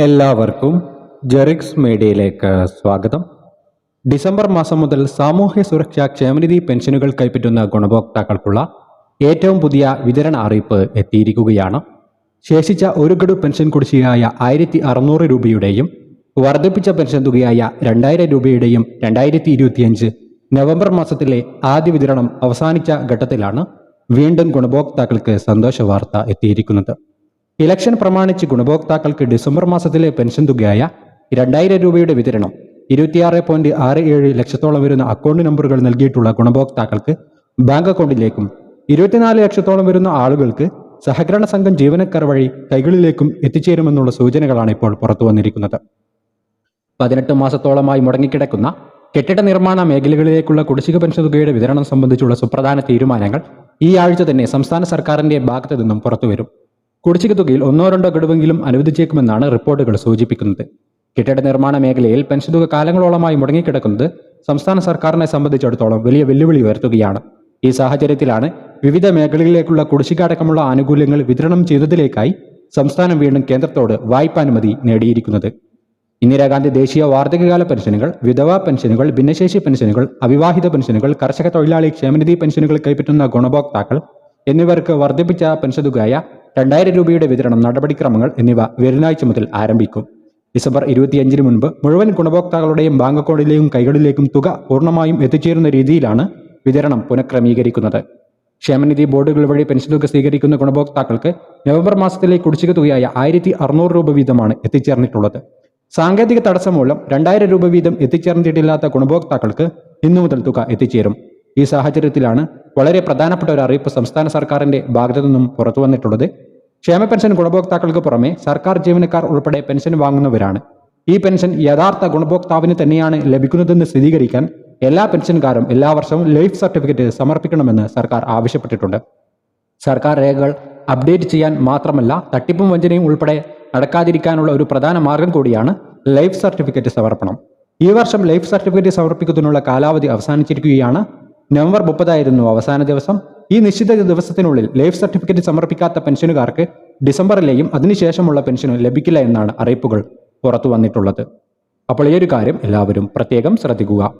എല്ലാവർക്കും ജെറിക്സ് മീഡിയയിലേക്ക് സ്വാഗതം. ഡിസംബർ മാസം മുതൽ സാമൂഹ്യ സുരക്ഷാ ക്ഷേമനിധി പെൻഷനുകൾ കൈപ്പറ്റുന്ന ഗുണഭോക്താക്കൾക്കുള്ള ഏറ്റവും പുതിയ വിതരണ അറിയിപ്പ് എത്തിയിരിക്കുകയാണ്. ശേഷിച്ച ഒരു ഗഡു പെൻഷൻ കുടിശ്ശികയായ 1600 രൂപയുടെയും വർദ്ധിപ്പിച്ച പെൻഷൻ തുകയായ 2000 രൂപയുടെയും 2025 നവംബർ മാസത്തിലെ ആദ്യ വിതരണം അവസാനിച്ച ഘട്ടത്തിലാണ് വീണ്ടും ഗുണഭോക്താക്കൾക്ക് സന്തോഷ വാർത്ത എത്തിയിരിക്കുന്നത്. ഇലക്ഷൻ പ്രമാണിച്ച് ഗുണഭോക്താക്കൾക്ക് ഡിസംബർ മാസത്തിലെ പെൻഷൻ തുകയായ 2000 രൂപയുടെ വിതരണം 26.67 ലക്ഷത്തോളം വരുന്ന അക്കൗണ്ട് നമ്പറുകൾ നൽകിയിട്ടുള്ള ഗുണഭോക്താക്കൾക്ക് ബാങ്ക് അക്കൗണ്ടിലേക്കും 24 ലക്ഷത്തോളം വരുന്ന ആളുകൾക്ക് സഹകരണ സംഘം ജീവനക്കാർ വഴി കൈകളിലേക്കും എത്തിച്ചേരുമെന്നുള്ള സൂചനകളാണ് ഇപ്പോൾ പുറത്തു വന്നിരിക്കുന്നത്. 18 മാസത്തോളമായി മുടങ്ങിക്കിടക്കുന്ന കെട്ടിട നിർമ്മാണ മേഖലകളിലേക്കുള്ള കുടിശ്ശിക പെൻഷൻ തുകയുടെ വിതരണം സംബന്ധിച്ചുള്ള സുപ്രധാന തീരുമാനങ്ങൾ ഈ ആഴ്ച തന്നെ സംസ്ഥാന സർക്കാരിന്റെ ഭാഗത്തു നിന്നും പുറത്തുവരും. കുടിശ്ശിക തുകയിൽ 1-2 ഗഡുവെങ്കിലും അനുവദിച്ചേക്കുമെന്നാണ് റിപ്പോർട്ടുകൾ സൂചിപ്പിക്കുന്നത്. കെട്ടിട നിർമ്മാണ മേഖലയിൽ പെൻഷൻ തുക കാലങ്ങളോളമായി മുടങ്ങിക്കിടക്കുന്നത് സംസ്ഥാന സർക്കാരിനെ സംബന്ധിച്ചിടത്തോളം വലിയ വെല്ലുവിളി ഉയർത്തുകയാണ്. ഈ സാഹചര്യത്തിലാണ് വിവിധ മേഖലകളിലേക്കുള്ള കുടിശ്ശിക അടക്കമുള്ള ആനുകൂല്യങ്ങൾ വിതരണം ചെയ്തതിലേക്കായി സംസ്ഥാനം വീണ്ടും കേന്ദ്രത്തോട് വായ്പാനുമതി നേടിയിരിക്കുന്നത്. ഇന്ദിരാഗാന്ധി ദേശീയ വാർദ്ധക്യകാല പെൻഷനുകൾ, വിധവാ പെൻഷനുകൾ, ഭിന്നശേഷി പെൻഷനുകൾ, അവിവാഹിത പെൻഷനുകൾ, കർഷക തൊഴിലാളി ക്ഷേമനിധി പെൻഷനുകൾ കൈപ്പറ്റുന്ന ഗുണഭോക്താക്കൾ എന്നിവർക്ക് വർദ്ധിപ്പിച്ച പെൻഷൻ തുകയായ 2000 രൂപയുടെ വിതരണം, നടപടിക്രമങ്ങൾ എന്നിവ വരുന്നാഴ്ച മുതൽ ആരംഭിക്കും. ഡിസംബർ 25 മുൻപ് മുഴുവൻ ഗുണഭോക്താക്കളുടെയും ബാങ്ക് അക്കൗണ്ടിലേക്കും കൈകളിലേക്കും തുക പൂർണ്ണമായും എത്തിച്ചേരുന്ന രീതിയിലാണ് വിതരണം പുനഃക്രമീകരിക്കുന്നത്. ക്ഷേമനിധി ബോർഡുകൾ വഴി പെൻഷൻ തുക സ്വീകരിക്കുന്ന ഗുണഭോക്താക്കൾക്ക് നവംബർ മാസത്തിലെ കുടിശ്ശിക തുകയായ 1600 രൂപ വീതമാണ് എത്തിച്ചേർന്നിട്ടുള്ളത്. സാങ്കേതിക തടസ്സം മൂലം 2000 രൂപ വീതം എത്തിച്ചേർന്നിട്ടില്ലാത്ത ഗുണഭോക്താക്കൾക്ക് ഇന്നു മുതൽ തുക എത്തിച്ചേരും. ഈ സാഹചര്യത്തിലാണ് വളരെ പ്രധാനപ്പെട്ട ഒരു അറിയിപ്പ് സംസ്ഥാന സർക്കാരിന്റെ ഭാഗത്തു നിന്നും പുറത്തു വന്നിട്ടുള്ളത്. ക്ഷേമ പെൻഷൻ ഗുണഭോക്താക്കൾക്ക് പുറമെ സർക്കാർ ജീവനക്കാർ ഉൾപ്പെടെ പെൻഷൻ വാങ്ങുന്നവരാണ്. ഈ പെൻഷൻ യഥാർത്ഥ ഗുണഭോക്താവിന് തന്നെയാണ് ലഭിക്കുന്നതെന്ന് സ്ഥിരീകരിക്കാൻ എല്ലാ പെൻഷൻകാരും എല്ലാ വർഷവും ലൈഫ് സർട്ടിഫിക്കറ്റ് സമർപ്പിക്കണമെന്ന് സർക്കാർ ആവശ്യപ്പെട്ടിട്ടുണ്ട്. സർക്കാർ രേഖകൾ അപ്ഡേറ്റ് ചെയ്യാൻ മാത്രമല്ല, തട്ടിപ്പും വഞ്ചനയും ഉൾപ്പെടെ നടക്കാതിരിക്കാനുള്ള ഒരു പ്രധാന മാർഗം കൂടിയാണ് ലൈഫ് സർട്ടിഫിക്കറ്റ് സമർപ്പണം. ഈ വർഷം ലൈഫ് സർട്ടിഫിക്കറ്റ് സമർപ്പിക്കുന്നതിനുള്ള കാലാവധി അവസാനിച്ചിരിക്കുകയാണ്. നവംബർ 30 ആയിരുന്നു അവസാന ദിവസം. ഈ നിശ്ചിത ദിവസത്തിനുള്ളിൽ ലൈഫ് സർട്ടിഫിക്കറ്റ് സമർപ്പിക്കാത്ത പെൻഷനുകാർക്ക് ഡിസംബറിലെയും അതിനുശേഷമുള്ള പെൻഷനും ലഭിക്കില്ല എന്നാണ് അറിയിപ്പുകൾ പുറത്തു വന്നിട്ടുള്ളത്. അപ്പോൾ ഈ ഒരു കാര്യം എല്ലാവരും പ്രത്യേകം ശ്രദ്ധിക്കുക.